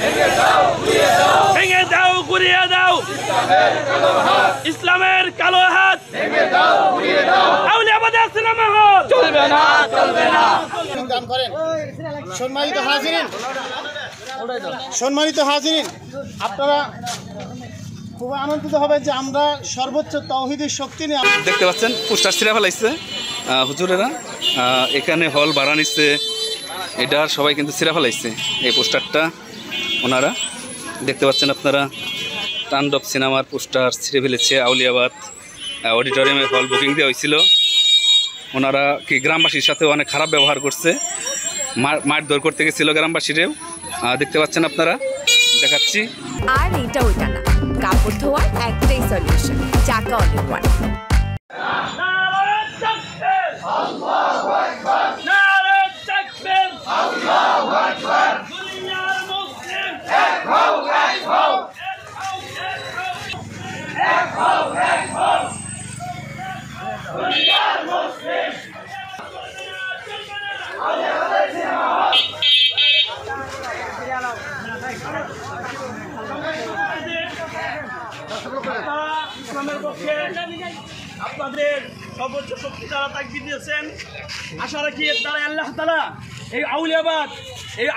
ভেঙে দাও গুড়িয়ে দাও ইসলামের কালো হাত আউলিয়াবাদের সিনেমা হল চলবে না চলবে না। দান করেন। সম্মানিত হাজিরিন, আপনারা খুব আনন্দিত হবে যে আমরা সর্বোচ্চ তাওহীদের শক্তি নিয়ে দেখতে পাচ্ছেন পোস্টার ছিঁড়ে ফেলাইছে হুজুরেরা, এখানে হল ভাড়া নিচ্ছে, এটার সবাই কিন্তু ছিঁড়ে ফেলাইছে এই পোস্টারটা। ওনারা দেখতে পাচ্ছেন আপনারা তাণ্ডব সিনেমার পোস্টার ছিঁড়ে ফেলেছে। আউলিয়াবাদ অডিটোরিয়ামে হল বুকিং দেওয়া হয়েছিল, ওনারা কি গ্রামবাসীর সাথে অনেক খারাপ ব্যবহার করছে, মারধর করতে গেছিল গ্রামবাসীরেও। দেখতে পাচ্ছেন আপনারা, দেখাচ্ছি। আর এটা ওইটা না, কাপড় ধোয়ার একটাই সলিউশন, চাকা অল ইন ওয়ান। ইসলামের পক্ষে আপনাদের সর্বোচ্চ শক্তি তারা তাকবীর দিয়েছেন। আশা রাখি তারা আল্লাহ তাআলা এই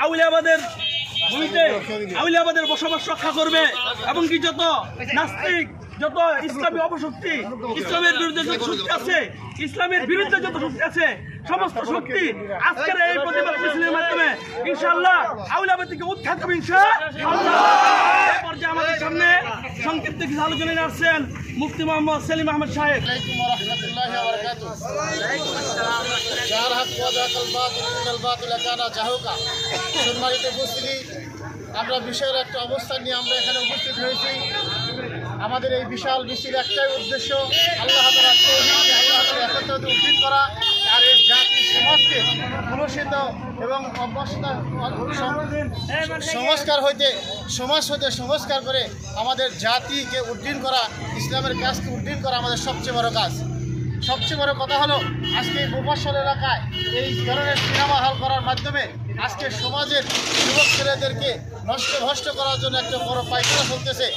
আউলিয়াবাদের ভূমিতে আউলিয়াবাদের বসবাস রক্ষা করবে এবং কি যত নাস্তিক, যত ইসলামী অপশক্তি, ইসলামের বিরুদ্ধে যত শক্তি আছে, ইসলামের বিরুদ্ধে যত শক্তি আছে, সমস্ত শক্তি আজকের এই প্রতিবাদ মিছিলের মাধ্যমে ইনশাআল্লাহ আউলিয়াবাদ থেকে উৎখাত হবে ইনশাআল্লাহ। এই পর্যায়ে আমাদের সামনে সংক্ষিপ্ত কিছু আলোচনা আসছেন মুফতি মোহাম্মদ সেলিম আহমদ সাহেব। আলাইকুম ওয়া রাহমাতুল্লাহি ওয়া বারাকাতুহু। যার হক ওয়া যাকাল বাতিল ইন্নাল বাতিলা কানা জাহুকা। সম্মানিত উপস্থিতি, আমরা বিশাল একটা অবস্থান নিয়ে আমরা এখানে উপস্থিত হয়েছি। আমাদের এই বিশাল মিছিল একটাই উদ্দেশ্য, আল্লাহ তাআলার তাওহীদ, আল্লাহ তাআলার একত্বকে উদ্দিন করা আর এই জাতি সমাজকে কলুষিত এবং সমাজ হইতে সংস্কার করে আমাদের জাতিকে উদ্দিন করা, ইসলামের কাজকে উদ্দিন করা আমাদের সবচেয়ে বড় কাজ। সবচেয়ে বড় কথা হলো আজকে এই মুফাসসল এলাকায় এই ধরনের সিনেমা হল করার মাধ্যমে আজকে সমাজের যুবক ছেলেদেরকে নষ্ট করার জন্য একটা বড় পায়খানা চলতেছে।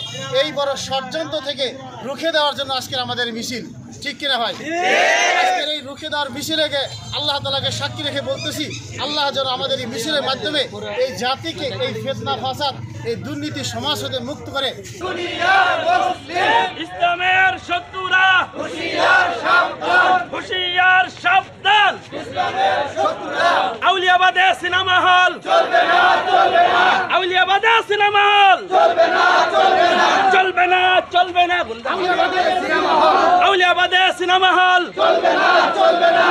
এই বড় ষড়যন্ত্র থেকে রুখে দেওয়ার জন্য আজকের আমাদের মিছিল, ঠিক কিনা ভাই? আজকের এই রুখে দেওয়ার মিছিলেকে আল্লাহ তাআলাকে সাক্ষী রেখে বলতেছি, আল্লাহ যেন আমাদের এই মিছিলের মাধ্যমে এই জাতিকে এই ফিতনা ফাসাদ, এই দুর্নীতি সমাজ হতে মুক্ত করে। ইসলামের শত্রুরা হুঁশিয়ার সাবধান, আউলিয়াবাদে সিনেমা হল চলবে না, আউলিয়াবাদে সিনেমা হল চলবে না, আউলিয়াবাদে সিনেমা হল চলবে না,